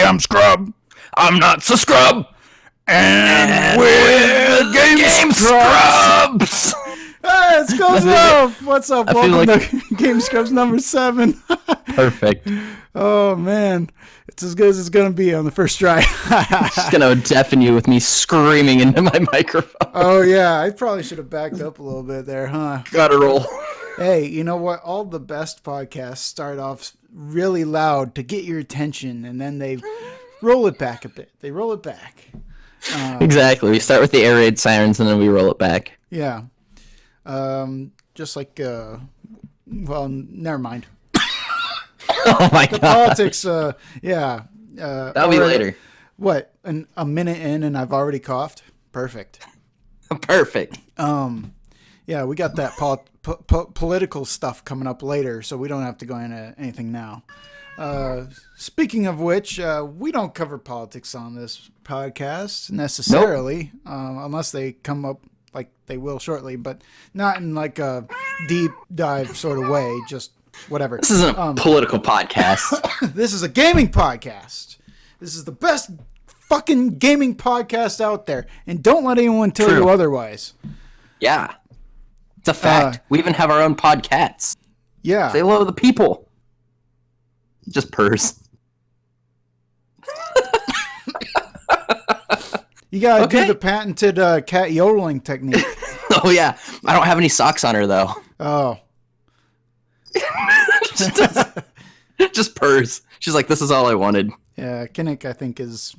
I'm Scrub. I'm not so Scrub. And we're Game Scrubs. Hey, it's Goes Love. What's up? Welcome to Game Scrubs number 7. Perfect. Oh, man. It's as good as it's going to be on the first try. Just going to deafen you with me screaming into my microphone. Oh, yeah. I probably should have backed up a little bit there, huh? Gotta roll. Hey, you know what? All the best podcasts start off really loud to get your attention, and then they roll it back a bit. They roll it back. Exactly. We start with the air raid sirens, and then we roll it back. Yeah. Just like, well, never mind. Oh, my God. Politics, yeah. That'll be later. What? A minute in, and I've already coughed? Perfect. Perfect. Yeah, we got that political stuff coming up later, so we don't have to go into anything now. Speaking of which, we don't cover politics on this podcast necessarily, unless they come up like they will shortly, but not in like a deep dive sort of way, just whatever. This isn't a political podcast. This is a gaming podcast. This is the best fucking gaming podcast out there, and don't let anyone tell you otherwise. Yeah. It's a fact. We even have our own podcasts. Yeah. Say hello to the people. Just purrs. You gotta do the patented cat yodeling technique. Oh, yeah. I don't have any socks on her, though. Oh. Just purrs. She's like, this is all I wanted. Yeah, Kinnick, I think, is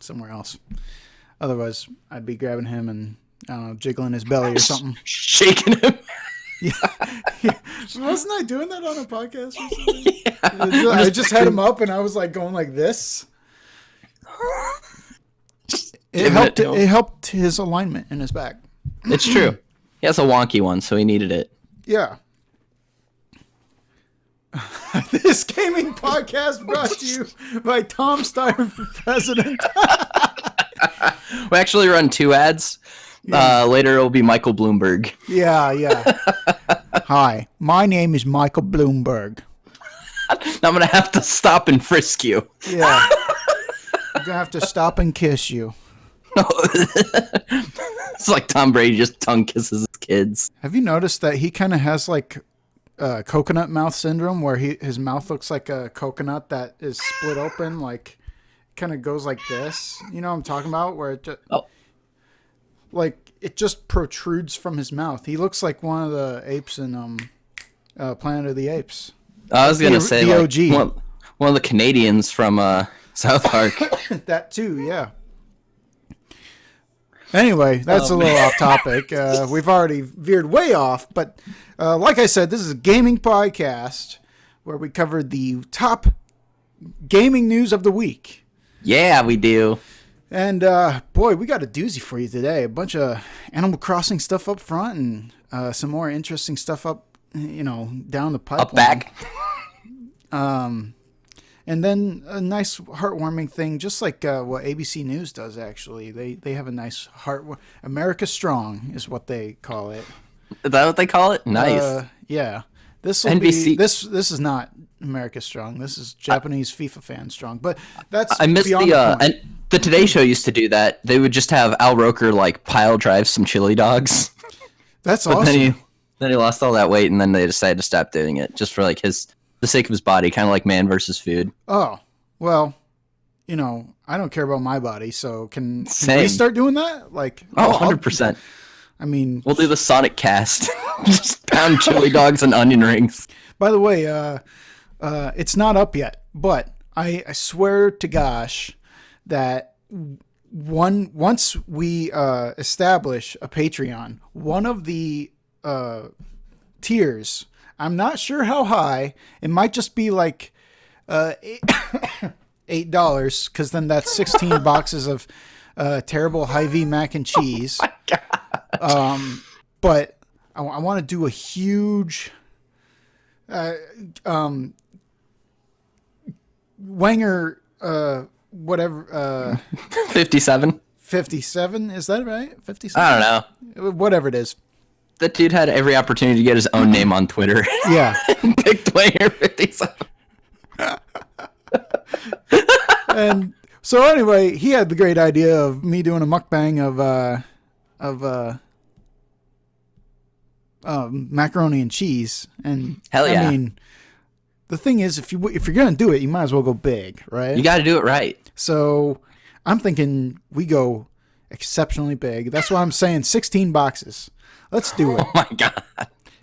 somewhere else. Otherwise, I'd be grabbing him and, I don't know, jiggling his belly or something. Shaking him. Yeah. Wasn't I doing that on a podcast recently? Yeah. I just had him up and I was like going like this. It helped his alignment in his back. It's true. He has a wonky one, so he needed it. Yeah. This gaming podcast brought to you by Tom Steyer for President. We actually run 2 ads. Yeah. Later it'll be Michael Bloomberg. Yeah. Hi, my name is Michael Bloomberg. I'm going to have to stop and frisk you. Yeah. I'm going to have to stop and kiss you. It's like Tom Brady just tongue kisses his kids. Have you noticed that he kind of has like coconut mouth syndrome where his mouth looks like a coconut that is split open, like kind of goes like this? You know what I'm talking about? Where it just, like it just protrudes from his mouth. He looks like one of the apes in Planet of the Apes. I was going to say the like OG. One of the Canadians from South Park. That too, yeah. Anyway, that's a little off topic. We've already veered way off, but like I said, this is a gaming podcast where we covered the top gaming news of the week. Yeah, we do. And boy, we got a doozy for you today. A bunch of Animal Crossing stuff up front and some more interesting stuff up, down the pipeline. Up back. And then a nice heartwarming thing, just like what ABC News does, actually. They have a nice America Strong is what they call it. Is that what they call it? Nice. Yeah. This will NBC. This is not America Strong. This is Japanese FIFA fan strong. But that's I missed and the Today Show used to do that. They would just have Al Roker like pile drive some chili dogs. That's awesome. Then he lost all that weight, and then they decided to stop doing it just for like the sake of his body, kind of like Man versus Food. Oh, well, I don't care about my body, so can we start doing that? Like, 100%. I mean, we'll do the Sonic cast. Just pound chili dogs and onion rings. By the way, it's not up yet, but I swear to gosh that once we establish a Patreon, one of the tiers, I'm not sure how high. It might just be like $8, because then that's 16 boxes of terrible Hy-Vee mac and cheese. Oh my God. But I want to do a huge Wanger whatever 57. 57, is that right? 57. I don't know. Whatever it is. That dude had every opportunity to get his own name on Twitter. Yeah. And picked Wanger 57. And so anyway, he had the great idea of me doing a mukbang of macaroni and cheese. And Hell yeah. I mean, the thing is, if you're gonna do it, you might as well go big, right? You got to do it right. So I'm thinking we go exceptionally big. That's why I'm saying 16 boxes. Let's do it. Oh my god.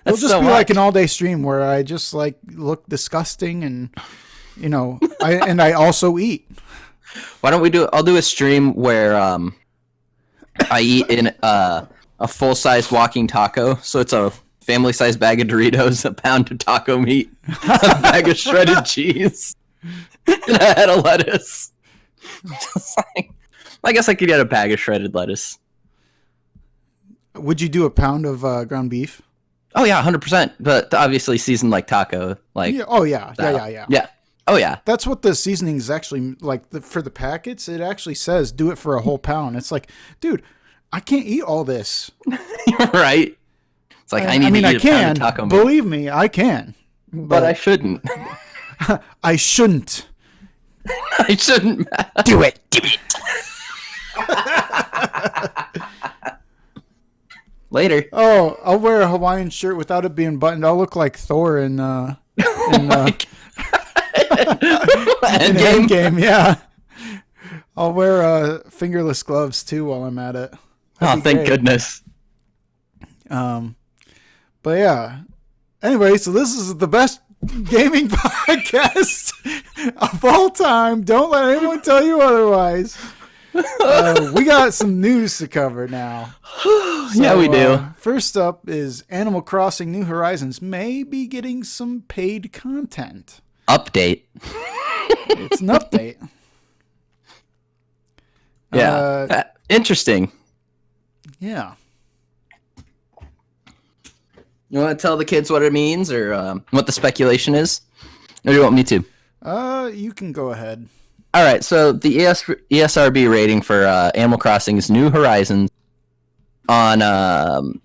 It'll just be like an all-day stream where I just like look disgusting and I also eat. Why don't we do? I'll do a stream where I eat in a full-size walking taco. So it's a family-sized bag of Doritos, a pound of taco meat, a bag of shredded cheese, and a head of lettuce. Just like, I guess I could get a bag of shredded lettuce. Would you do a pound of ground beef? Oh yeah, 100%. But obviously seasoned like taco, like Yeah. Oh yeah. Yeah. yeah. Oh yeah. That's what the seasoning is actually like. For the packets, it actually says do it for a whole pound. It's like, dude, I can't eat all this. Right. It's like I need to eat a pound of taco meat. Believe me, I can. But I shouldn't. I shouldn't. I shouldn't. Do it. Do it. Later. Oh, I'll wear a Hawaiian shirt without it being buttoned. I'll look like Thor in Endgame. Yeah. I'll wear fingerless gloves too while I'm at it. Oh, thank goodness. But yeah. Anyway, so this is the best gaming podcast of all time. Don't let anyone tell you otherwise. We got some news to cover now. Yeah, we do. First up is Animal Crossing New Horizons may be getting some paid content. Update. It's an update. Yeah. Interesting. Yeah. You want to tell the kids what it means or what the speculation is? Or do you want me to? You can go ahead. All right, so the ESRB rating for Animal Crossing's New Horizons on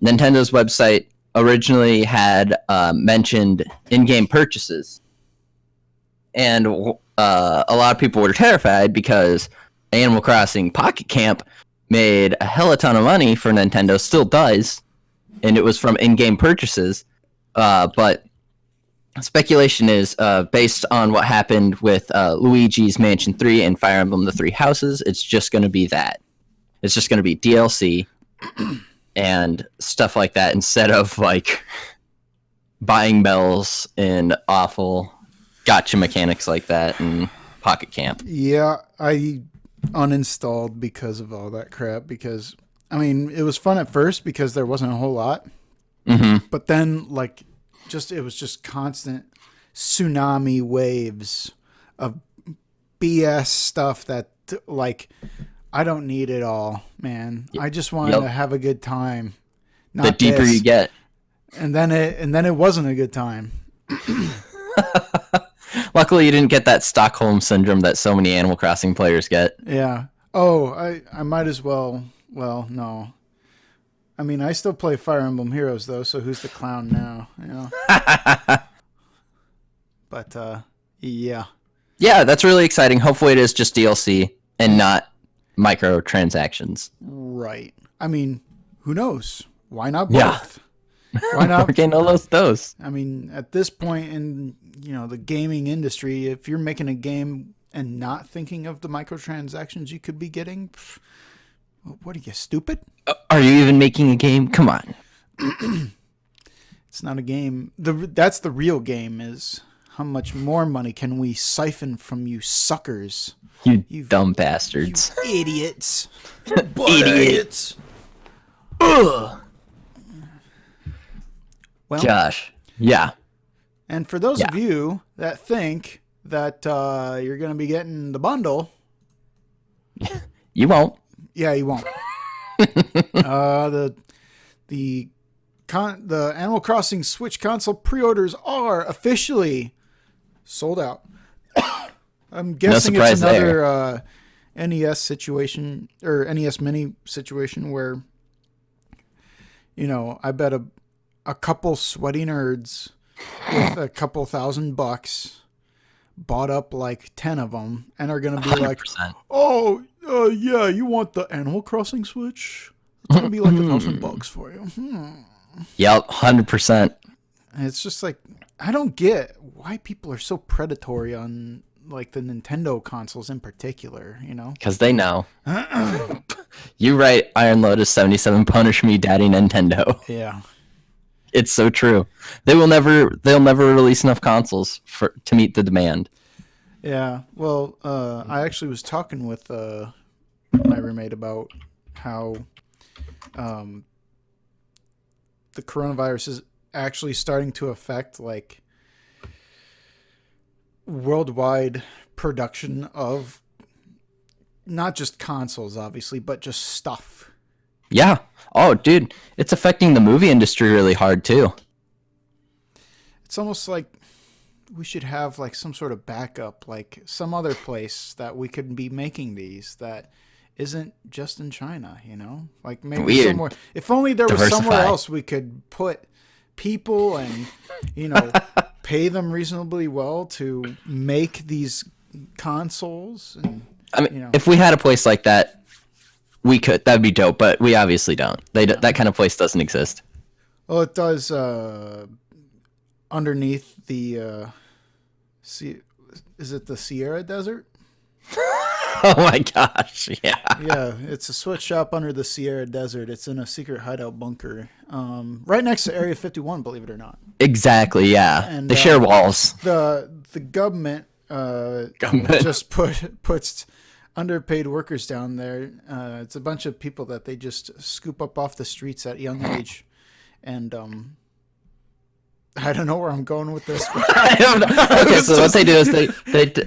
Nintendo's website originally had mentioned in-game purchases. And a lot of people were terrified because Animal Crossing Pocket Camp made a hell of a ton of money for Nintendo, still does, and it was from in-game purchases. But speculation is based on what happened with Luigi's Mansion 3 and Fire Emblem The Three Houses. It's just going to be that. It's just going to be DLC and stuff like that instead of like buying bells and awful gotcha mechanics like that in Pocket Camp. Yeah, I uninstalled because of all that crap because, I mean, it was fun at first because there wasn't a whole lot. Mm-hmm. But then, like, it was just constant tsunami waves of BS stuff that, like, I don't need it all, man. I just wanted to have a good time. Not the deeper you get. And then it wasn't a good time. Luckily, you didn't get that Stockholm syndrome that so many Animal Crossing players get. Yeah. Oh, I might as well. Well, no. I mean, I still play Fire Emblem Heroes, though, so who's the clown now? You know? But, yeah. Yeah, that's really exciting. Hopefully it is just DLC and not microtransactions. Right. I mean, who knows? Why not both? Yeah. Why not? Porque no los dos. I mean, at this point in, the gaming industry, if you're making a game and not thinking of the microtransactions you could be getting, what are you, stupid? Are you even making a game? Come on. It's not a game. That's the real game, is how much more money can we siphon from you suckers? You dumb bastards. You idiots. Idiots. Ugh. Well, Josh. Yeah. And for those of you that think that you're going to be getting the bundle, you won't. Yeah, you won't. The Animal Crossing Switch console pre-orders are officially sold out. I'm guessing it's another NES situation or NES Mini situation where, I bet a couple sweaty nerds with a couple $1,000 bought up like 10 of them and are going to be like, 100%. oh, yeah, you want the Animal Crossing Switch? It's going to be like $1,000 for you. Yep, 100%. And it's just like, I don't get why people are so predatory on like the Nintendo consoles in particular, you know? Because they know. You right, Iron Lotus 77, punish me, Daddy Nintendo. Yeah. It's so true. They'll never release enough consoles to meet the demand. Yeah. Well, I actually was talking with my roommate about how the coronavirus is actually starting to affect like worldwide production of not just consoles, obviously, but just stuff. Yeah. Oh, dude, it's affecting the movie industry really hard too. It's almost like we should have like some sort of backup, like some other place that we could be making these that isn't just in China, you know? Like maybe Weird. somewhere. If only there was Diversify. somewhere else we could put people and, you know, pay them reasonably well to make these consoles. And, I mean, you know. if we had a place like that, we could. That'd be dope, but we obviously don't. That kind of place doesn't exist. Well, it does underneath the is it the Sierra Desert? Oh my gosh, yeah. Yeah, it's a sweatshop under the Sierra Desert. It's in a secret hideout bunker, right next to Area 51. Believe it or not. Exactly, yeah. And, they share walls. The government just puts underpaid workers down there. It's a bunch of people that they just scoop up off the streets at a young age, and I don't know where I'm going with this. Okay, so what they do is they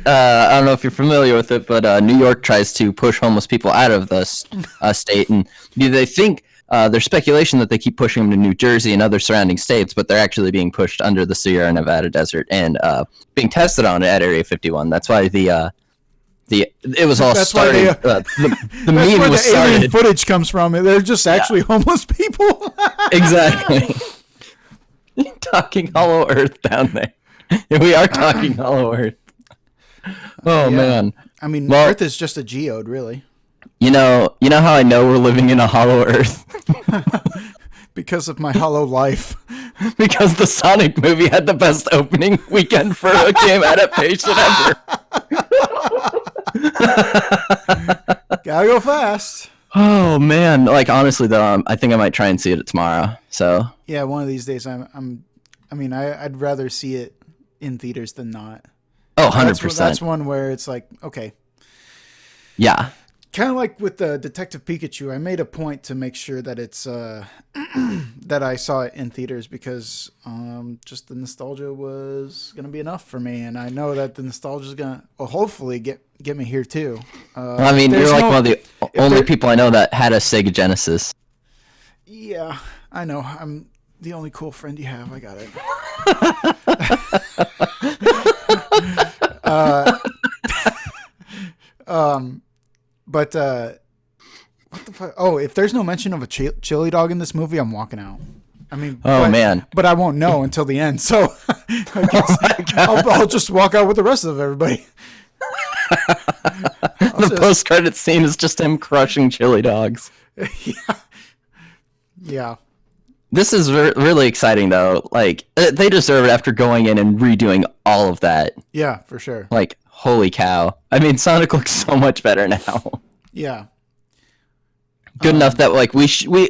I don't know if you're familiar with it, but New York tries to push homeless people out of the state, and they think there's speculation that they keep pushing them to New Jersey and other surrounding states, but they're actually being pushed under the Sierra Nevada desert and being tested on it at Area 51. That's why it was all That's started. why The meme where was the alien started. footage comes from. They're just actually homeless people. Exactly. Talking Hollow Earth down there. We are talking Hollow Earth. Oh, Yeah. man. I mean, Well- Earth is just a geode, really, You know how I know we're living in a hollow Earth? because of my hollow life. Because the Sonic movie had the best opening weekend for a game adaptation ever. Gotta go fast. Oh man, like honestly though, I think I might try and see it tomorrow. So Yeah, one of these days. I'd rather see it in theaters than not. oh, That's 100%. one where it's like, okay, Yeah. kind of like with the Detective Pikachu. I made a point to make sure that it's that I saw it in theaters because just the nostalgia was gonna be enough for me, and I know that the nostalgia is gonna hopefully get me here too. I mean, you're like one of the only people I know that had a Sega Genesis. Yeah, I know. I'm the only cool friend you have. I got it. But what the fuck? Oh, if there's no mention of a chili dog in this movie, I'm walking out. I mean, man. But I won't know until the end. So I guess I'll just walk out with the rest of everybody. The post-credit scene is just him crushing chili dogs. Yeah. This is really exciting though. Like they deserve it after going in and redoing all of that. Yeah, for sure. Like holy cow! I mean, Sonic looks so much better now. Yeah. Good enough that like we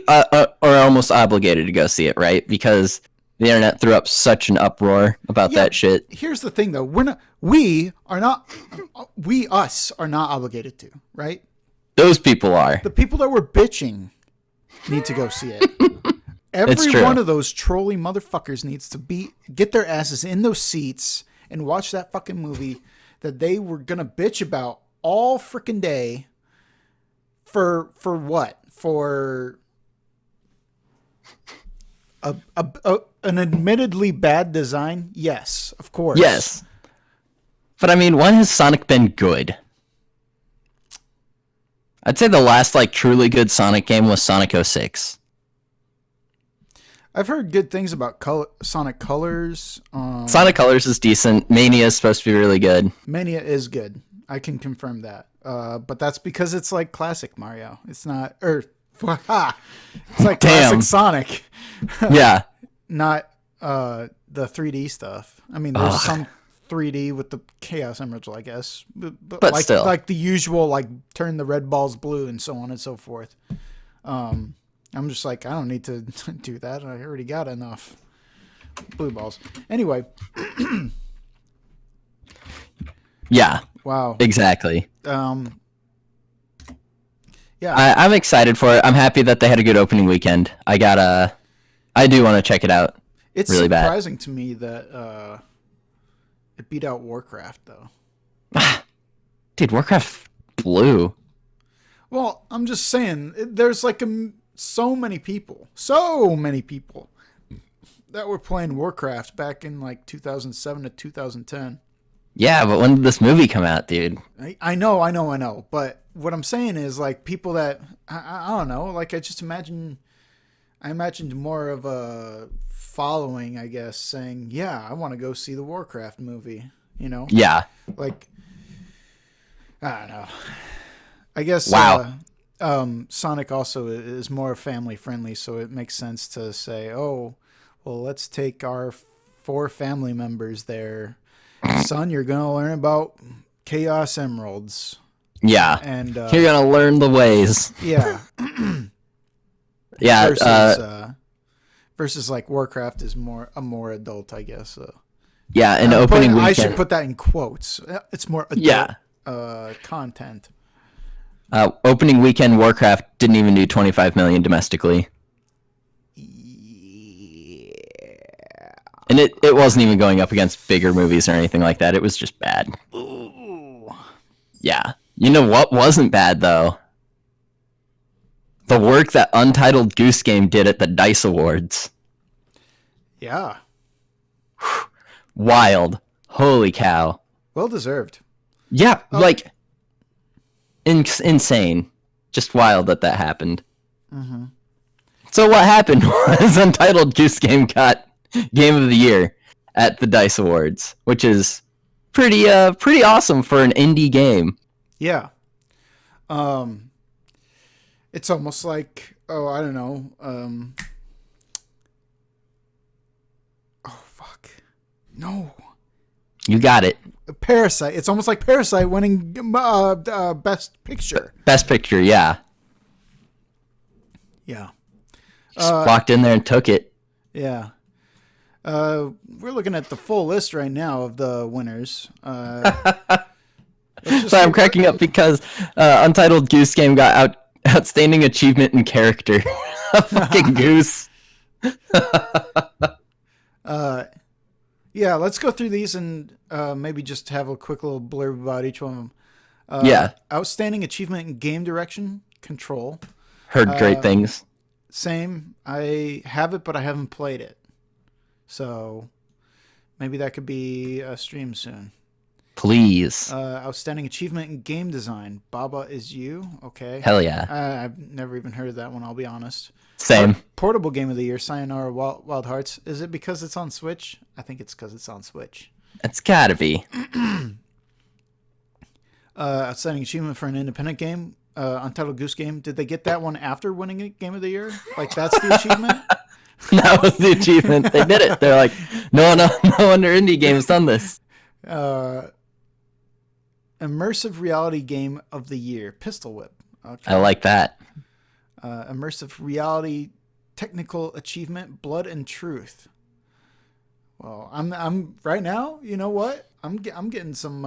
are almost obligated to go see it, right? Because the internet threw up such an uproar about Yeah, that shit. Here's the thing, though. We are not obligated to, right? Those people are. The people that were bitching need to go see it. It's Every true. one of those trolly motherfuckers needs to get their asses in those seats and watch that fucking movie that they were gonna bitch about all freaking day. For what? For an admittedly bad design? Yes, of course. Yes. But I mean, when has Sonic been good? I'd say the last like truly good Sonic game was Sonic 06. I've heard good things about Sonic Colors. Sonic Colors is decent. Mania is supposed to be really good. Mania is good. I can confirm that. But that's because it's like classic Mario. It's not, it's like Damn. classic Sonic. Yeah. Not the 3D stuff. I mean, there's some 3D with the Chaos Emeralds, I guess. But like, still. like the usual, like turn the red balls blue and so on and so forth. I'm just like, I don't need to do that. I already got enough blue balls. Anyway. Yeah. Wow. Exactly. Yeah. I'm excited for it. I'm happy that they had a good opening weekend. I do want to check it out. It's really surprising to me that it beat out Warcraft, though. Dude, Warcraft blew. Well, I'm just saying, there's like so many people that were playing Warcraft back in like 2007 to 2010. Yeah, but when did this movie come out, dude? I know. But what I'm saying is like people that, I don't know, like I imagined more of a following, I guess, saying, yeah, I want to go see the Warcraft movie, you know? Yeah. Like, I don't know. I guess Wow. Sonic also is more family friendly, so it makes sense to say, oh, well, let's take our 4 family members there. Son, you're going to learn about Chaos Emeralds. Yeah. And you're going to learn the ways. Yeah. Yeah. Versus like Warcraft is more adult, I guess. Yeah, and opening weekend. I should put that in quotes. It's more adult content. Opening weekend, Warcraft didn't even do 25 million domestically. Yeah. And it wasn't even going up against bigger movies or anything like that. It was just bad. Ooh. Yeah. You know what wasn't bad, though? The work that Untitled Goose Game did at the DICE Awards. Yeah. Wild. Holy cow. Well deserved. Yeah, like insane. Just wild that happened. Mm-hmm. So what happened was Untitled Goose Game got Game of the Year at the DICE Awards, which is pretty awesome for an indie game. Yeah. It's almost like, I don't know. Fuck. No. You got it. Parasite. It's almost like Parasite winning Best Picture. Best Picture, yeah. Yeah. Just walked in there and took it. Yeah. We're looking at the full list right now of the winners. So I'm cracking up because Untitled Goose Game got outstanding achievement in character. A fucking goose. Yeah, let's go through these and maybe just have a quick little blurb about each one of them. Yeah. Outstanding achievement in game direction, Control. Heard great things. Same. I have it, but I haven't played it. So maybe that could be a stream soon. Please. Outstanding achievement in game design, Baba Is You. Okay. Hell yeah. I've never even heard of that one, I'll be honest. Same. Portable game of the year, Sayonara Wild Hearts. Is it because it's on Switch? I think it's because it's on Switch. It's gotta be. Outstanding achievement for an independent game, Untitled Goose Game. Did they get that one after winning a Game of the Year? Like that's the achievement? That was the achievement. They did it. They're like, no wonder indie games done this. Immersive reality game of the year, Pistol Whip. Okay. I like that. Immersive reality technical achievement, Blood and Truth. Well, I'm right now. You know what? I'm getting some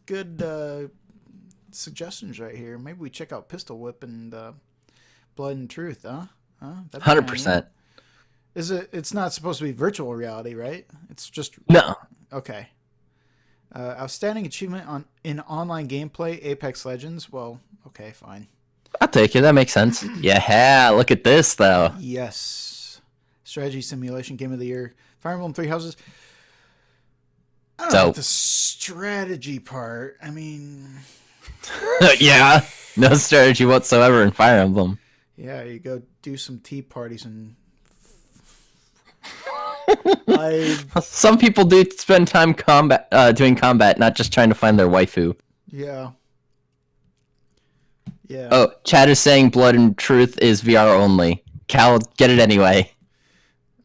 good suggestions right here. Maybe we check out Pistol Whip and Blood and Truth, huh? 100%. Is it? It's not supposed to be virtual reality, right? It's just No. Okay. Outstanding achievement in online gameplay, Apex Legends. Well, okay, fine. I'll take it. That makes sense. Yeah, look at this, though. Yes. Strategy simulation game of the year, Fire Emblem Three Houses. I don't know about the strategy part. I mean... Yeah, no strategy whatsoever in Fire Emblem. Yeah, you go do some tea parties and I Some people do spend time doing combat, not just trying to find their waifu. yeah. Oh, Chad is saying Blood and Truth is VR only. Cal, get it anyway.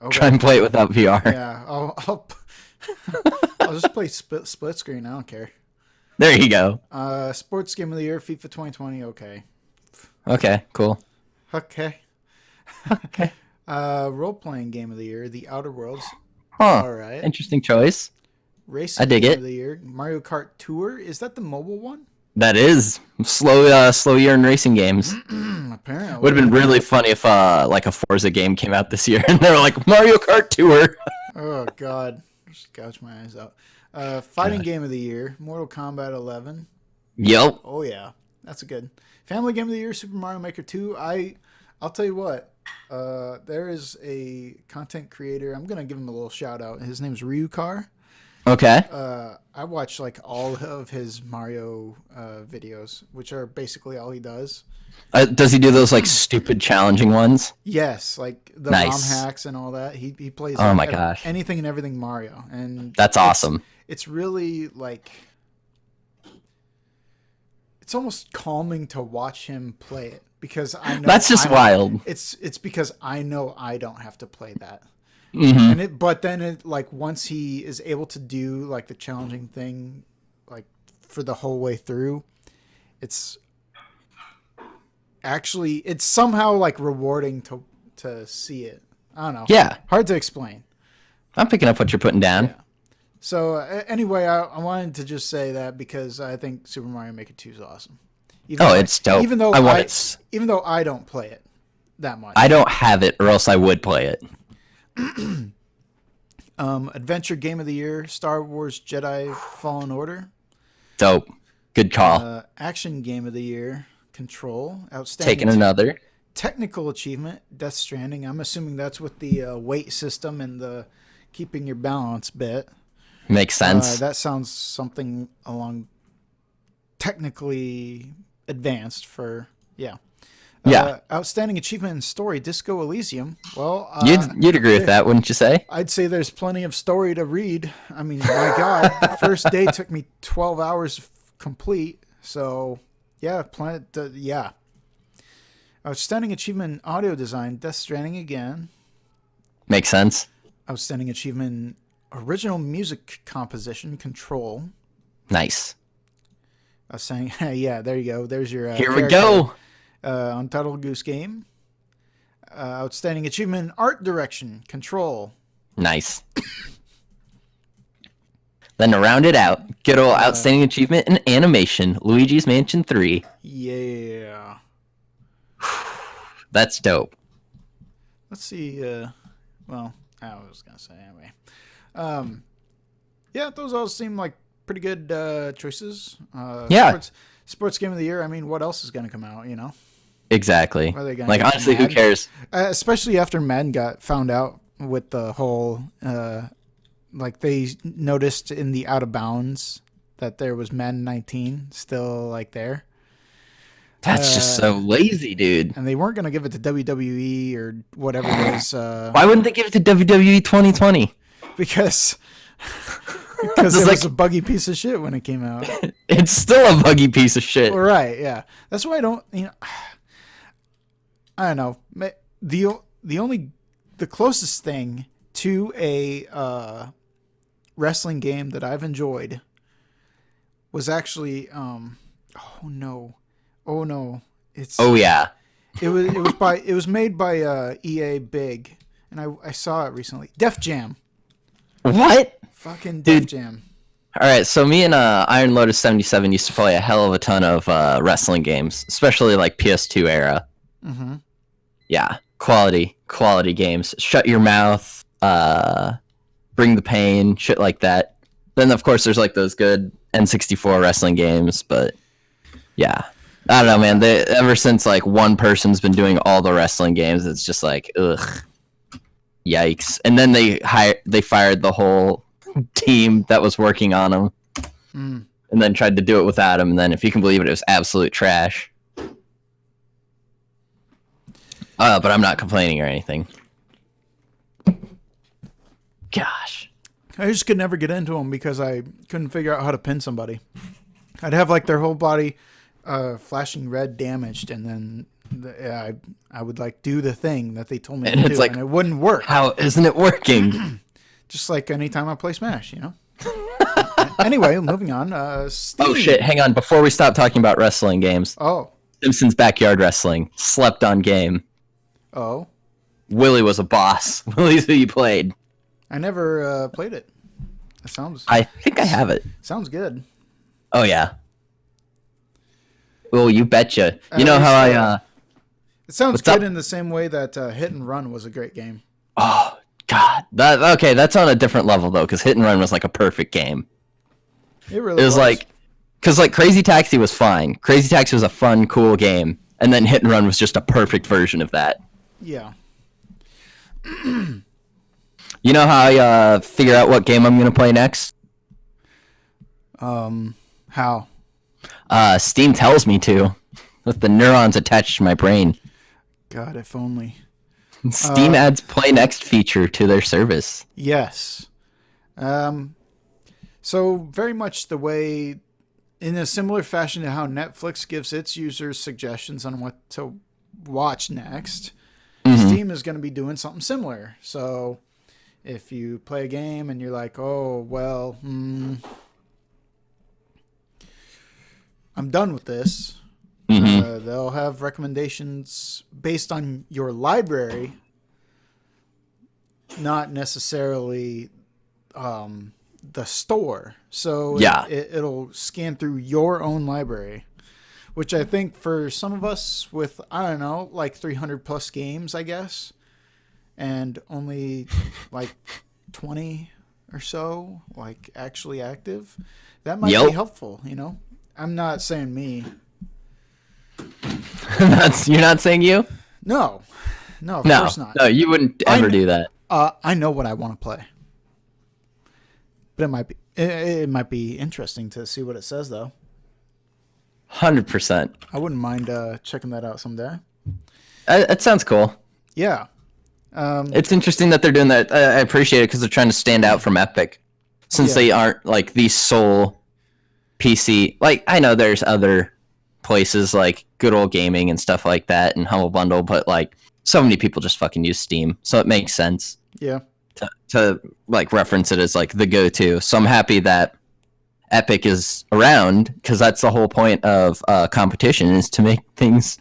Okay. Try and play it without VR. Yeah, I'll just play split screen. I don't care. There you go. Sports game of the year, FIFA 2020. Okay. Okay, cool. Okay. Okay. Role playing game of the year, The Outer Worlds. Huh. All right. Interesting choice. Racing I dig game it. of the year, Mario Kart Tour. Is that the mobile one? That is slow year in racing games. Apparently. Would have been really funny if like a Forza game came out this year and they were like Mario Kart Tour. Oh God, just gouge my eyes out. Fighting game of the year, Mortal Kombat 11. Yep. Oh yeah, that's a good. Family game of the year, Super Mario Maker 2. I'll tell you what. There is a content creator. I'm gonna give him a little shout out. His name's Ryukar. Okay. I watch like all of his Mario videos, which are basically all he does. Does he do those like stupid challenging ones? Yes, like the Nice. ROM hacks and all that. He plays. Oh my gosh. Anything and everything Mario, and That's awesome. It's really like. It's almost calming to watch him play it because I know That's just wild. It's because I know I don't have to play that. Mm-hmm. But then it like once he is able to do like the challenging thing, like for the whole way through, it's somehow like rewarding to see it. I don't know. Yeah. Hard to explain. I'm picking up what you're putting down. Yeah. So anyway, I wanted to just say that because I think Super Mario Maker 2 is awesome. It's dope. Even though even though I don't play it that much. I don't have it, or else I would play it. Adventure game of the year, Star Wars Jedi Fallen Order. Dope. Good call. Action game of the year, Control. Outstanding. Taking another. Technical achievement, Death Stranding. I'm assuming that's with the weight system and the keeping your balance bit. Makes sense. That sounds something along technically advanced for yeah. Outstanding achievement in story, Disco Elysium. Well, you'd agree with that, wouldn't you say? I'd say there's plenty of story to read. I mean, my God, the first day took me 12 hours to complete. So, yeah, yeah. Outstanding achievement in audio design, Death Stranding again. Makes sense. Outstanding achievement in original music composition, Control. Nice. Outstanding, yeah, there you go. There's your. Here we go. Untitled Goose Game. Outstanding achievement in art direction, Control. Nice. Then to round it out, good old outstanding achievement in animation, Luigi's Mansion 3. Yeah. That's dope. Let's see. Well, I was gonna say anyway. Yeah, those all seem like pretty good choices. Yeah. Sports game of the year. I mean, what else is gonna come out? You know. Exactly. Are they gonna Like get honestly, who Madden? cares? Especially after Madden got found out with the whole, like they noticed in the out of bounds that there was Madden 19 still like there. That's just so lazy, dude. And they weren't gonna give it to WWE or whatever it is. Why wouldn't they give it to WWE 2020? Because it was a buggy piece of shit when it came out. It's still a buggy piece of shit. Right, yeah. That's why I don't, I don't know. The closest thing to a wrestling game that I've enjoyed was actually oh no. Oh yeah. It was made by EA Big, and I saw it recently. Def Jam. What? Fucking Dude. Def Jam. All right, so me and Iron Lotus 77 used to play a hell of a ton of wrestling games, especially like PS2 era. Mm-hmm. Yeah, quality games. Shut Your Mouth, Bring the Pain, shit like that. Then of course there's like those good N64 wrestling games, but yeah, I don't know, man. Ever since like one person's been doing all the wrestling games, it's just like ugh, yikes. And then they fired the whole team that was working on them, and then tried to do it without him. And then, if you can believe it, it was absolute trash. But I'm not complaining or anything. Gosh. I just could never get into them because I couldn't figure out how to pin somebody. I'd have like their whole body flashing red damaged, and then I would like do the thing that they told me And to it's do, like, and it wouldn't work. How isn't it working? Just like anytime I play Smash, you know? Anyway, moving on. Steam. Oh, shit. Hang on. Before we stop talking about wrestling games. Oh. Simpsons Backyard Wrestling. Slept on game. Oh. Willie was a boss. Willie's who you played. I never played it. That I think I have it. sounds good. Oh, yeah. Oh, you betcha. You know how It sounds What's good up? in the same way that Hit and Run was a great game. Oh, God. Okay, that's on a different level, though, because Hit and Run was like a perfect game. It really It was like... Because, like, Crazy Taxi was fine. Crazy Taxi was a fun, cool game. And then Hit and Run was just a perfect version of that. Yeah. You know how I figure out what game I'm going to play next? How? Steam tells me to. With the neurons attached to my brain. God, if only. Steam adds Play Next feature to their service. Yes. So very much the way, in a similar fashion to how Netflix gives its users suggestions on what to watch next, Steam is going to be doing something similar. So if you play a game and you're like, oh, well, I'm done with this, they'll have recommendations based on your library, not necessarily the store. So Yeah. it'll scan through your own library, which I think for some of us with, I don't know, like 300 plus games, I guess, and only like 20 or so like actually active, that might be helpful, you know? I'm not saying me. You're not saying you? No, of course not. No, you wouldn't ever do that. I know what I want to play, but it might be interesting to see what it says, though. 100%. I wouldn't mind checking that out someday. It sounds cool. Yeah. It's interesting that they're doing that. I appreciate it because they're trying to stand out from Epic, since they aren't like the sole PC. Like, I know there's other places like Good Old Gaming and stuff like that and Humble Bundle, but like so many people just fucking use Steam, so it makes sense. Yeah. To like reference it as like the go-to. So I'm happy that Epic is around, because that's the whole point of competition, is to make things,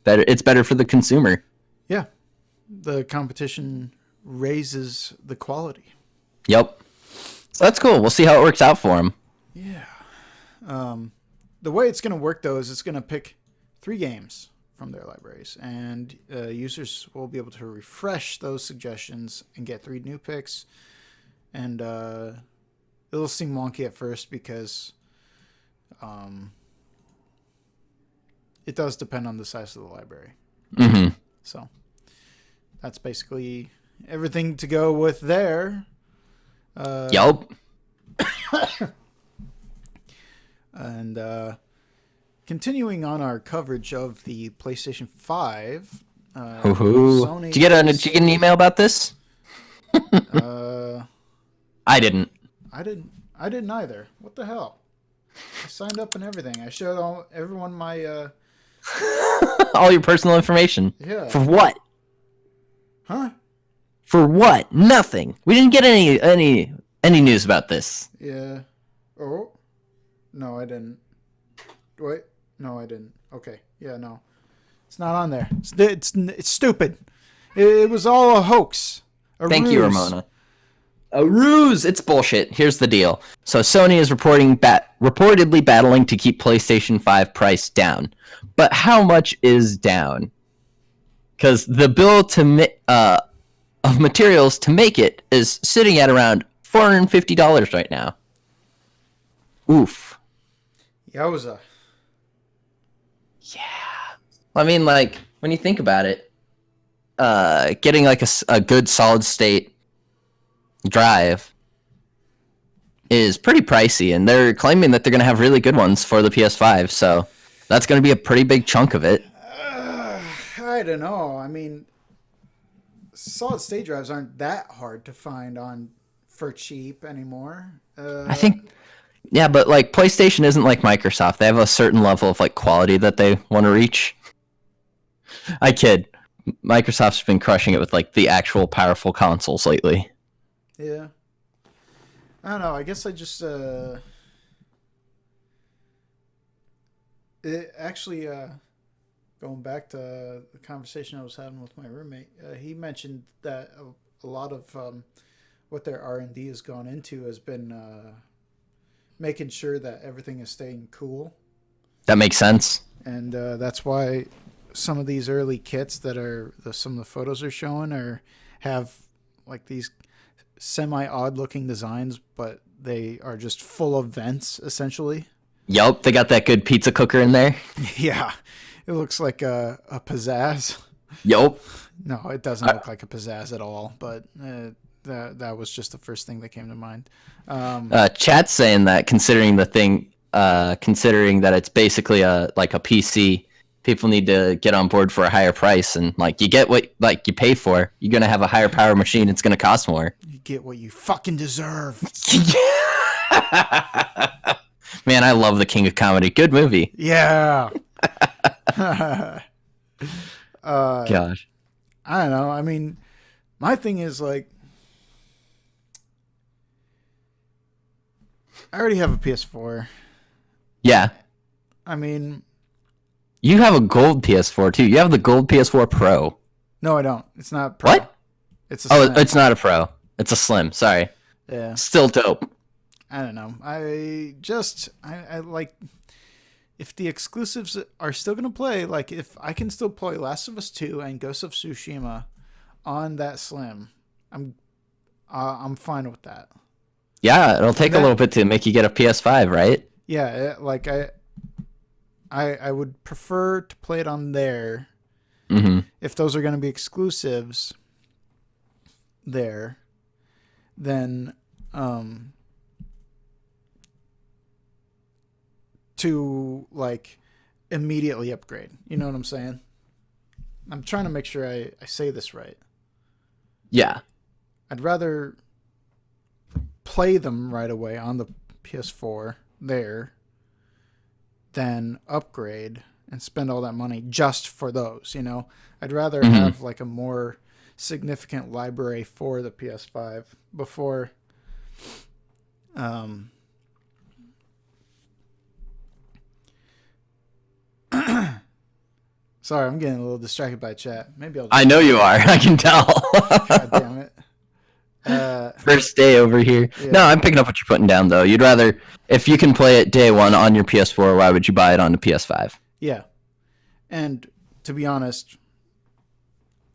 better. It's better for the consumer. Yeah. The competition raises the quality. Yep. So that's cool. We'll see how it works out for them. Yeah. The way it's going to work, though, is it's going to pick 3 games from their libraries, and users will be able to refresh those suggestions and get 3 new picks. And it'll seem wonky at first because it does depend on the size of the library. Mm-hmm. So that's basically everything to go with there. Yup. And continuing on our coverage of the PlayStation 5. Did you get an email about this? I didn't. I didn't either. What the hell? I signed up and everything. I showed everyone my all your personal information. Yeah. For what? Huh? For what? Nothing. We didn't get any news about this. Yeah. Oh. No, I didn't. Wait. No, I didn't. Okay. Yeah, no. It's not on there. It's stupid. It was all a hoax. Thank you, Ramona. A ruse. It's bullshit. Here's the deal. So Sony is reportedly battling to keep PlayStation 5 price down. But how much is down? Because the bill of materials to make it is sitting at around $450 right now. Oof. Yowza. Yeah. I mean, like, when you think about it, getting like a good solid state drive is pretty pricey, and they're claiming that they're going to have really good ones for the PS5, so that's going to be a pretty big chunk of it. I don't know. I mean, solid state drives aren't that hard to find on for cheap anymore. I think, yeah, but like PlayStation isn't like Microsoft. They have a certain level of like quality that they want to reach. I kid. Microsoft's been crushing it with like the actual powerful consoles lately. Yeah. I don't know. I guess I just it actually going back to the conversation I was having with my roommate. He mentioned that a lot of what their R&D has gone into has been making sure that everything is staying cool. That makes sense. And that's why some of these early kits that are some of the photos are showing have like these semi odd looking designs, but they are just full of vents essentially. Yup, they got that good pizza cooker in there. Yeah, it looks like a pizzazz. Yup. No, it doesn't look like a pizzazz at all, but that was just the first thing that came to mind. Chat's saying that considering that it's basically like a PC, people need to get on board for a higher price, and like you get what like you pay for. You're gonna have a higher power machine. It's gonna cost more. You get what you fucking deserve. Man, I love The King of Comedy. Good movie. Yeah. Gosh. I don't know. I mean, my thing is like, I already have a PS4. Yeah. I mean, You have a gold PS4 too. You have the gold PS4 Pro. no, I don't. It's not Pro. What? It's a Oh, Slim. it's not a Pro. It's a Slim. Sorry. Yeah. Still dope. I don't know. I like if the exclusives are still gonna play. Like if I can still play Last of Us 2 and Ghost of Tsushima on that Slim, I'm fine with that. Yeah, it'll take a little bit to make you get a PS5, right? Yeah, like I would prefer to play it on there. Mm-hmm. If those are going to be exclusives there, then to like immediately upgrade. You know what I'm saying? I'm trying to make sure I say this right. Yeah. I'd rather play them right away on the PS4 there than upgrade and spend all that money just for those, you know? I'd rather have like a more significant library for the PS5 before sorry, I'm getting a little distracted by chat. Maybe I'll just... I know you are. I can tell. God damn it. First day over here. Yeah. No, I'm picking up what you're putting down, though. You'd rather, if you can play it day one on your PS4, why would you buy it on the PS5? Yeah. And to be honest,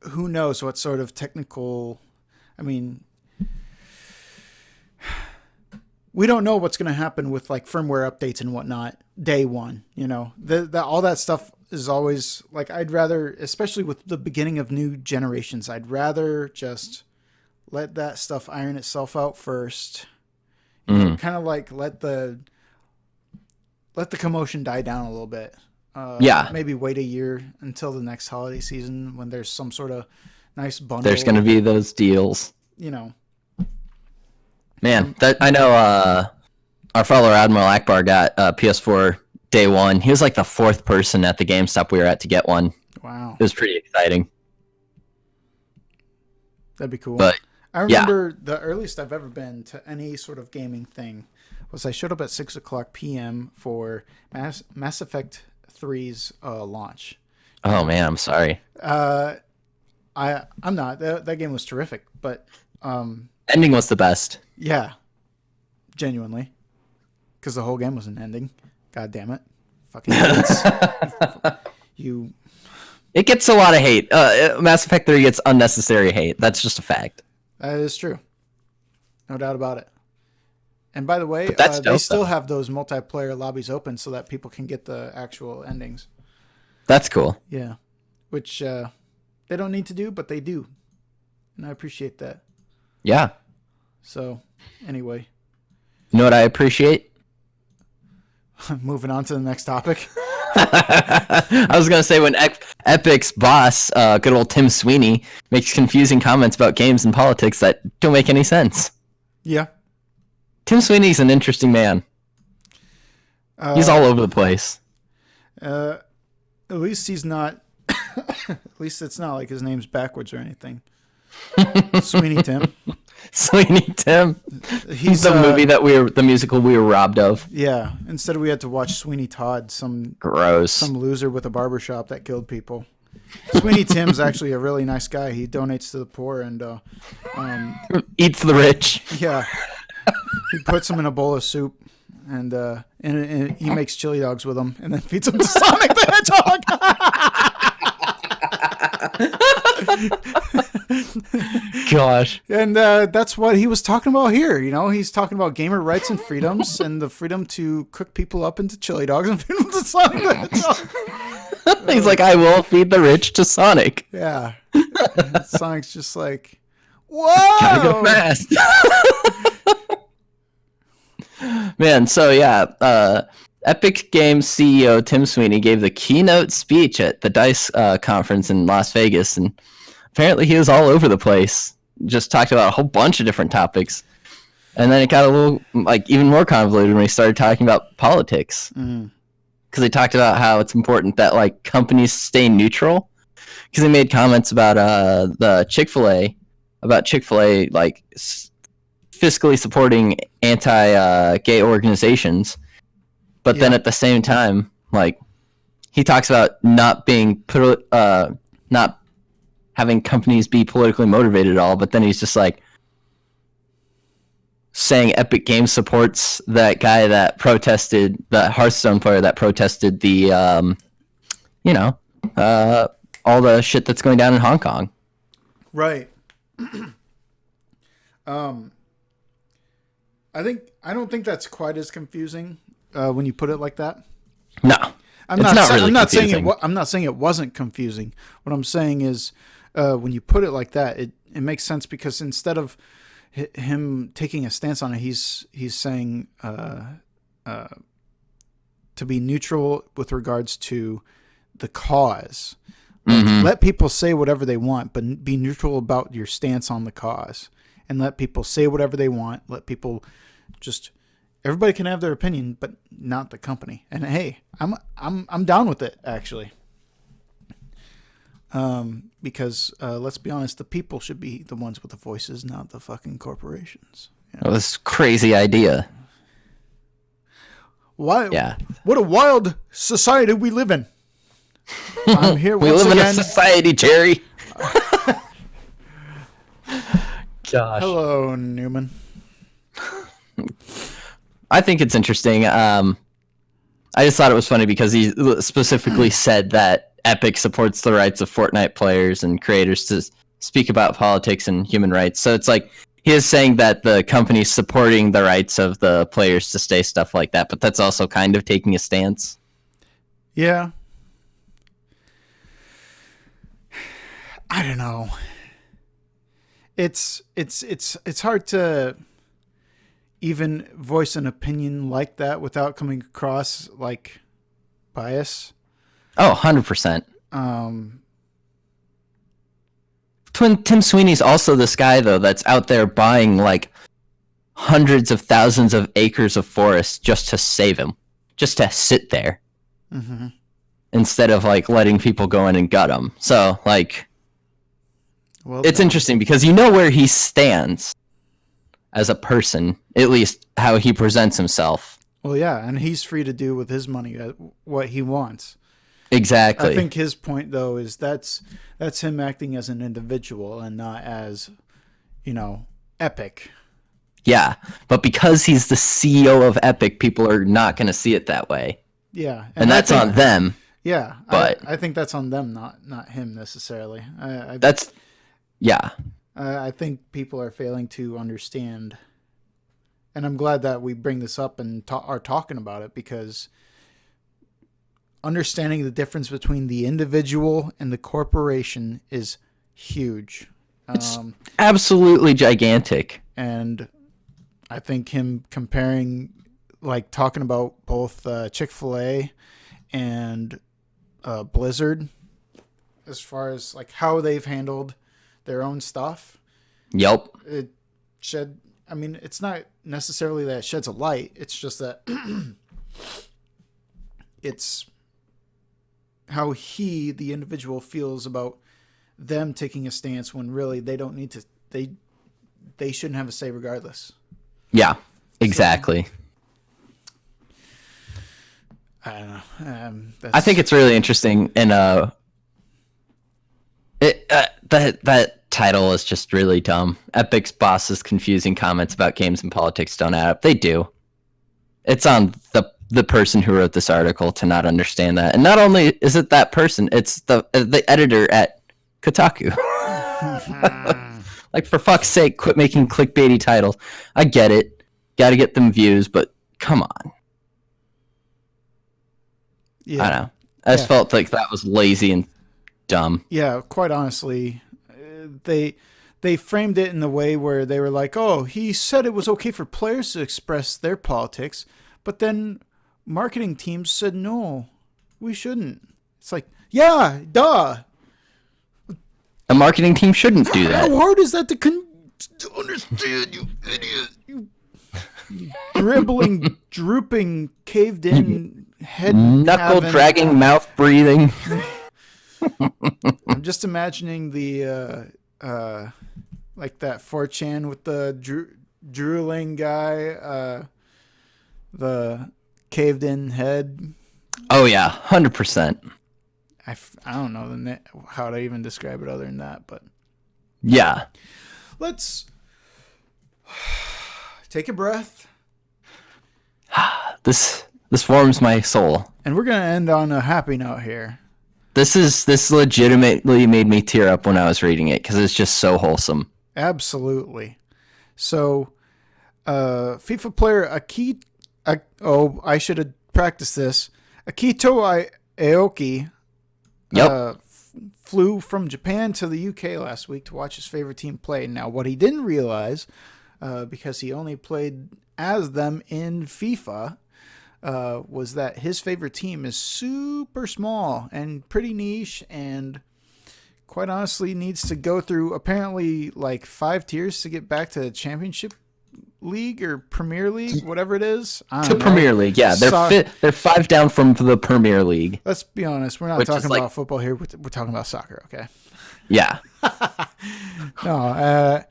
who knows what sort of technical... I mean, we don't know what's going to happen with like firmware updates and whatnot day one, you know? All that stuff is always... Like, I'd rather, especially with the beginning of new generations, I'd rather just... let that stuff iron itself out first. Kind of like let the commotion die down a little bit. Yeah. Maybe wait a year until the next holiday season when there's some sort of nice bundle. There's going to be those deals. You know. Man, that I know our fellow Admiral Akbar got PS4 day one. He was like the fourth person at the GameStop we were at to get one. Wow. It was pretty exciting. That'd be cool. But I remember the earliest I've ever been to any sort of gaming thing was I showed up at 6:00 p.m. for Mass Effect 3's launch. Oh man, I'm sorry. I'm not. That game was terrific, but Ending was the best. yeah, genuinely, because the whole game was an ending. God damn it, fucking idiots. You. It gets a lot of hate. Mass Effect 3 gets unnecessary hate. That's just a fact. That is true. No doubt about it. And by the way, that's they dope, still though. have those multiplayer lobbies open so that people can get the actual endings. That's cool. Yeah. Which they don't need to do, but they do. And I appreciate that. Yeah. So, anyway. You know what I appreciate? Moving on to the next topic. I was going to say when Epic's boss, good old Tim Sweeney, makes confusing comments about games and politics that don't make any sense. Yeah. Tim Sweeney's an interesting man. He's all over the place. At least he's not. At least it's not like his name's backwards or anything. Sweeney Tim. Sweeney Tim. He's the musical we were robbed of. Yeah. Instead, we had to watch Sweeney Todd, some loser with a barbershop that killed people. Sweeney Tim's actually a really nice guy. He donates to the poor and eats the rich. Yeah. He puts them in a bowl of soup and he makes chili dogs with them and then feeds them to Sonic the Hedgehog. Gosh. And that's what he was talking about here. You know, he's talking about gamer rights and freedoms and the freedom to cook people up into chili dogs and feed them to Sonic the Hedgehog. He's like, I will feed the rich to Sonic. Yeah. Sonic's just like, whoa! Gotta go fast. Man, so yeah, Epic Games CEO Tim Sweeney gave the keynote speech at the DICE conference in Las Vegas, and apparently he was all over the place. Just talked about a whole bunch of different topics. And then it got a little, like, even more convoluted when he started talking about politics. Because he talked about how it's important that, like, companies stay neutral. Because he made comments about the Chick-fil-A, like, fiscally supporting anti-gay organizations. But then at the same time, like, he talks about not having companies be politically motivated at all. But then he's just like saying Epic Games supports that guy that protested, the Hearthstone player that protested the, all the shit that's going down in Hong Kong. Right. I don't think that's quite as confusing when you put it like that. No, I'm not saying it wasn't confusing. What I'm saying is, when you put it like that, it makes sense because instead of him taking a stance on it, he's saying to be neutral with regards to the cause. Let people say whatever they want, but be neutral about your stance on the cause. And let people say whatever they want. Let people everybody can have their opinion, but not the company. And hey, I'm down with it actually. Because let's be honest, the people should be the ones with the voices, not the fucking corporations. You know? Well, this crazy idea. Why? Yeah. What a wild society we live in. I'm here we once live again. in a society, Jerry. Gosh. Hello, Newman. I think it's interesting. I just thought it was funny because he specifically said that Epic supports the rights of Fortnite players and creators to speak about politics and human rights. So it's like he is saying that the company's supporting the rights of the players to say stuff like that, but that's also kind of taking a stance. Yeah. I don't know. It's hard to even voice an opinion like that without coming across like bias. Oh, 100%. Tim Sweeney's also this guy, though, that's out there buying like hundreds of thousands of acres of forest just to save him, just to sit there. Instead of like letting people go in and gut them. So like, well, it's interesting because you know where he stands as a person, at least how he presents himself. Well, yeah, and he's free to do with his money what he wants. Exactly. I think his point though is that's him acting as an individual and not as, Epic. Yeah, but because he's the CEO of Epic, people are not going to see it that way. Yeah, and that's on them. Yeah, but I think that's on them, not him necessarily. Yeah. I think people are failing to understand, and I'm glad that we bring this up and are talking about it because understanding the difference between the individual and the corporation is huge. It's absolutely gigantic. And I think him comparing, like talking about both Chick-fil-A and Blizzard, as far as like how they've handled their own stuff. Yep. It shed I mean, it's not necessarily that it sheds a light. It's just that it's how he, the individual, feels about them taking a stance when really they don't need to. They shouldn't have a say regardless. Yeah, exactly. So, I don't know. I think it's really interesting, and that title is just really dumb. Epic's boss's confusing comments about games and politics don't add up. They do. It's on the person who wrote this article to not understand that. And not only is it that person, it's the editor at Kotaku. Like, for fuck's sake, quit making clickbaity titles. I get it. Got to get them views, but come on. Yeah. I don't know. I just felt like that was lazy and dumb. Yeah, quite honestly, they framed it in the way where they were like, "Oh, he said it was okay for players to express their politics, but then marketing teams said no, we shouldn't." It's like, yeah, duh. A marketing team shouldn't do that. How hard is that to understand, you idiot? You dribbling, drooping, caved-in head, knuckle dragging, mouth breathing. I'm just imagining the like that 4chan with the drooling guy, the caved in head. Oh yeah, 100%. I don't know how to even describe it other than that, but yeah. Let's take a breath. This warms my soul. And we're gonna end on a happy note here. This legitimately made me tear up when I was reading it because it's just so wholesome. Absolutely. So, FIFA player I should have practiced this. Akito Aoki flew from Japan to the UK last week to watch his favorite team play. Now, what he didn't realize, because he only played as them in FIFA, was that his favorite team is super small and pretty niche, and quite honestly needs to go through apparently like 5 tiers to get back to the Championship League or Premier League, whatever it is. Premier League, yeah. They're 5 down from the Premier League. Let's be honest, we're not talking about football here. We're talking about soccer, okay? Yeah. No,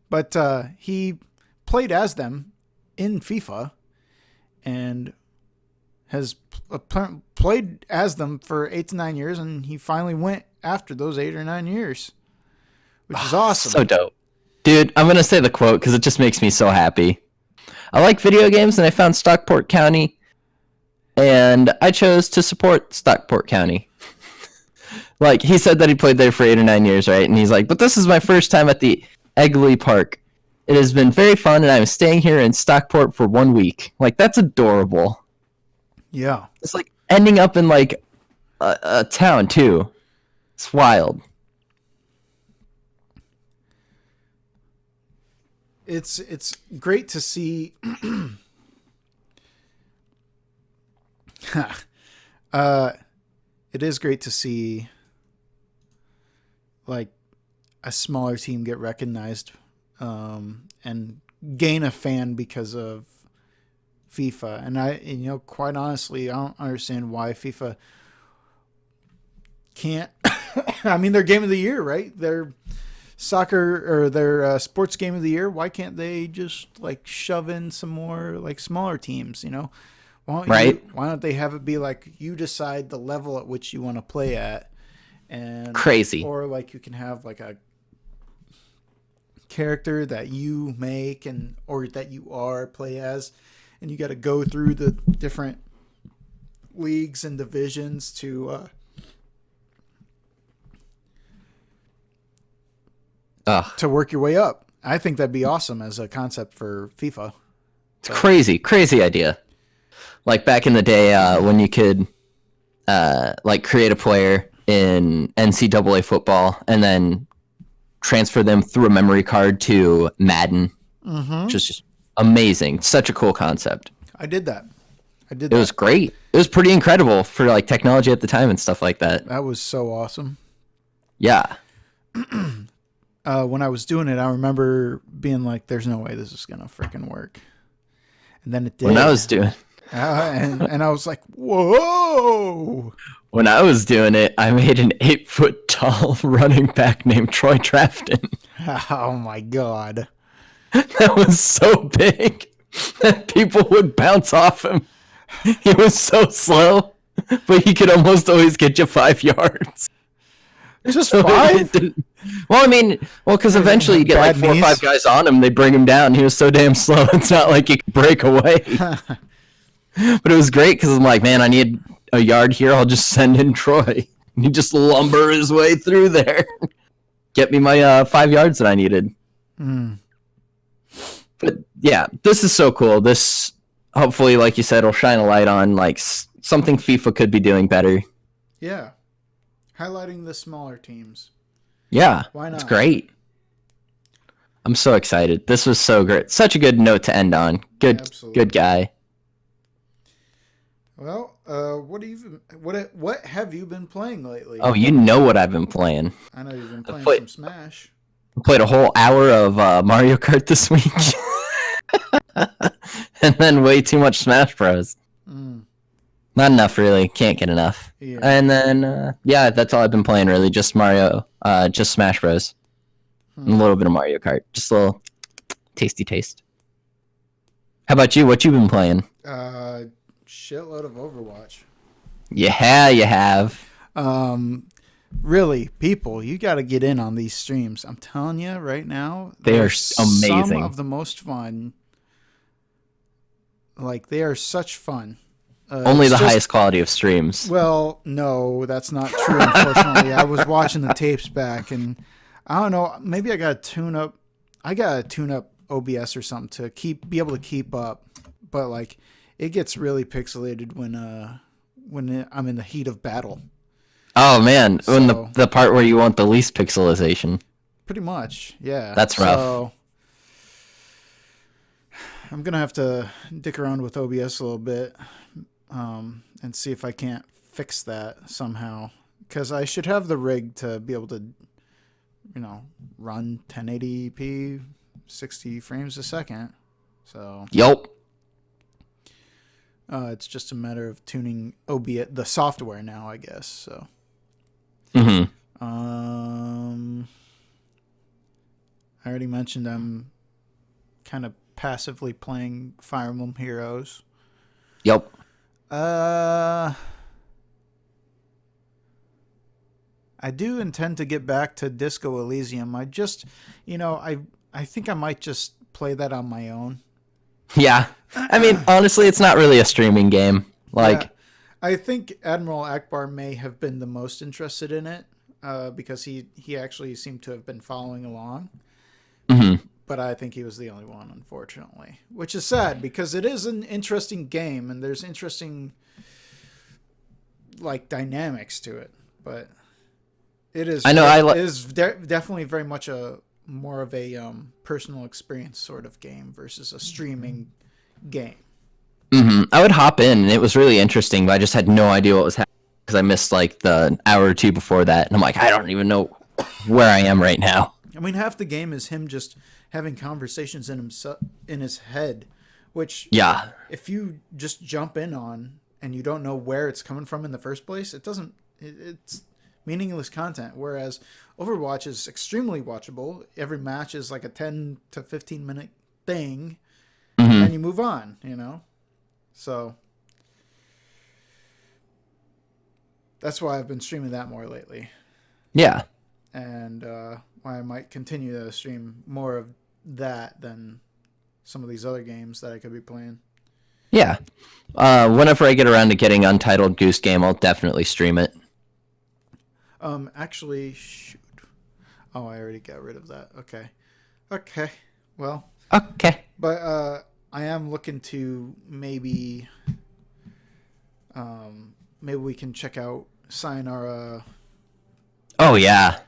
but he played as them in FIFA and has played as them for 8 to 9 years, and he finally went after those 8 or 9 years, which is awesome. So dope. Dude, I'm going to say the quote because it just makes me so happy. I like video games, and I found Stockport County, and I chose to support Stockport County. Like, he said that he played there for 8 or 9 years, right? And he's like, but this is my first time at the Egley Park. It has been very fun, and I'm staying here in Stockport for 1 week. Like, that's adorable. Yeah. It's like ending up in, like, a town, too. It's wild. It's great to see. It is great to see, like, a smaller team get recognized and gain a fan because of FIFA. And quite honestly, I don't understand why FIFA can't. I mean, their game of the year, right? Their soccer or their sports game of the year. Why can't they just like shove in some more like smaller teams? Why don't they have it be like you decide the level at which you want to play at, and crazy, or like you can have like a character that you make or that you play as, and you got to go through the different leagues and divisions to work your way up. I think that'd be awesome as a concept for FIFA. It's crazy idea. Like back in the day when you could like create a player in NCAA football and then transfer them through a memory card to Madden. Mm-hmm. Just amazing. Such a cool concept. I did that. It was great. It was pretty incredible for like technology at the time and stuff like that. That was so awesome. Yeah. when I was doing it, I remember being like, "There's no way this is gonna freaking work," and then it did. When I was doing and I was like, "Whoa!" when I was doing it, I made an 8-foot tall running back named Troy Trafton. Oh my god! That was so big that people would bounce off him. He was so slow, but he could almost always get you 5 yards. Just So five? well, I mean, because eventually you get like Bad 4 or knees? 5 guys on him, they bring him down. He was so damn slow, it's not like he could break away. But it was great because I'm like, man, I need a yard here. I'll just send in Troy. He just lumber his way through there, get me my 5 yards that I needed. Mm. But yeah, this is so cool. This hopefully, like you said, will shine a light on like something FIFA could be doing better. Yeah, highlighting the smaller teams. Yeah, Why not? it's great. I'm so excited. This was so great. Such a good note to end on. Absolutely. Good guy. Well, what have you been playing lately? Oh, you know what I've been playing. I know you've been playing played- some Smash. I played a whole hour of Mario Kart this week. And then way too much Smash Bros. Mm. Not enough, really. Can't get enough. Yeah. And then, yeah, that's all I've been playing, really. Just Mario, just Smash Bros. And a little bit of Mario Kart. Just a little tasty taste. How about you? What you been playing? Shitload of Overwatch. Yeah, you have. Really, people, you got to get in on these streams. I'm telling you right now, They are they're amazing. Some of the most fun. Like, they are such fun. Only the highest quality of streams. Well, no, that's not true, unfortunately. I was watching the tapes back, and I don't know, maybe I got to tune up. I got to tune up OBS or something to be able to keep up. But, like, it gets really pixelated when I'm in the heat of battle. Oh, man. When So- the part where you want the least pixelization. Pretty much, yeah. That's rough. So, I'm going to have to dick around with OBS a little bit and see if I can't fix that somehow. Because I should have the rig to be able to, run 1080p, 60 frames a second. So Yup. it's just a matter of tuning OBS, the software now, I guess. So. Mm-hmm. I already mentioned I'm kind of passively playing Fire Emblem Heroes. Yup. I do intend to get back to Disco Elysium. I just, I think I might just play that on my own. Yeah. I mean, honestly, it's not really a streaming game. Like, Yeah. I think Admiral Akbar may have been the most interested in it because he actually seemed to have been following along. mhm. But I think he was the only one, unfortunately, which is sad because it is an interesting game and there's interesting dynamics to it. But it is. I know, it is definitely very much more of a personal experience sort of game versus a streaming game. Mm-hmm. I would hop in, and it was really interesting, but I just had no idea what was happening because I missed like the hour or two before that, and I'm like, I don't even know where I am right now. I mean, half the game is him just having conversations in his head, which Yeah. if you just jump in on and you don't know where it's coming from in the first place, it's meaningless content. Whereas Overwatch is extremely watchable. Every match is like a 10 to 15 minute thing, Mm-hmm. and you move on, So that's why I've been streaming that more lately. Yeah. And why I might continue to stream more of that than some of these other games that I could be playing. Yeah. Whenever I get around to getting Untitled Goose Game, I'll definitely stream it. Actually, shoot. Oh, I already got rid of that. Okay. Well, Okay. but I am looking to maybe we can check out Sayonara Oh, yeah.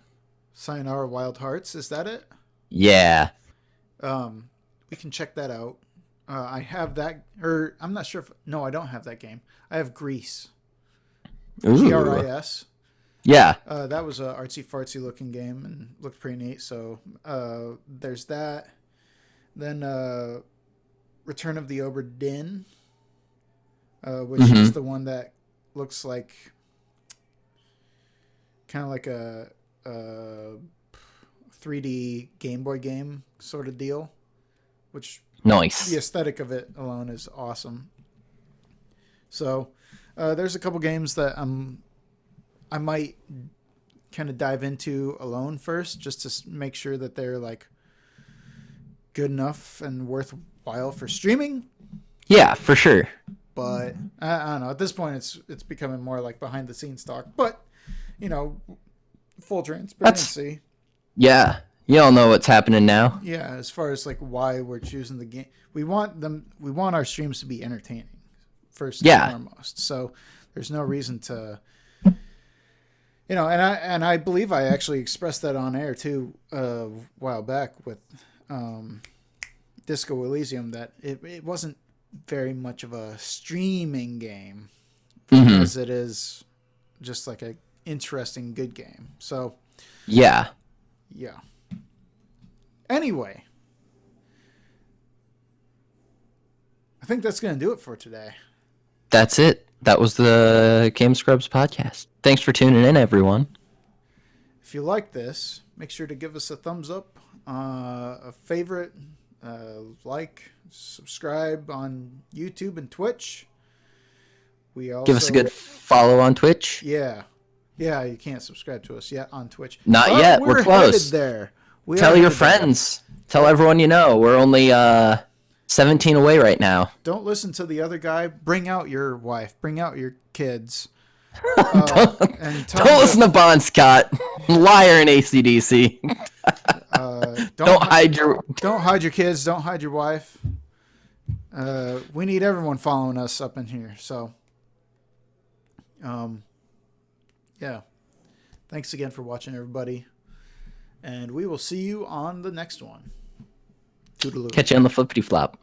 Wild Hearts. Is that it? Yeah. We can check that out. I have that, or I'm not sure if, no, I don't have that game. I have Grease. Ooh. GRIS. Yeah. That was a artsy fartsy looking game and looked pretty neat. So there's that. Then Return of the Obra Dinn, which is the one that looks like kind of like a 3D Game Boy game sort of deal, which Nice. the aesthetic of it alone is awesome. So there's a couple games that I might kind of dive into alone first, just to make sure that they're like good enough and worthwhile for streaming. Yeah, for sure. But I don't know. At this point, it's becoming more like behind the scenes talk. But full transparency. Yeah, you all know what's happening now. Yeah, as far as like why we're choosing the game, we want our streams to be entertaining first and foremost. So there's no reason to, and I believe I actually expressed that on air too a while back with Disco Elysium, that it wasn't very much of a streaming game as it is just like a interesting good game. So yeah. Anyway, I think that's going to do it for today. That's it. That was the Game Scrubs podcast. Thanks for tuning in, everyone. If you like this, make sure to give us a thumbs up, a favorite, like, subscribe on YouTube and Twitch. We also give us a good follow on Twitch. Yeah, you can't subscribe to us yet on Twitch. Not yet. We're close. There. Tell your friends. Tell everyone you know. We're only 17 away right now. Don't listen to the other guy. Bring out your wife. Bring out your kids. Don't listen to Bon Scott. Liar in ACDC. Don't hide your kids. Don't hide your wife. We need everyone following us up in here. So, yeah. Thanks again for watching, everybody. And we will see you on the next one. Toodaloo. Catch you on the flippity flop.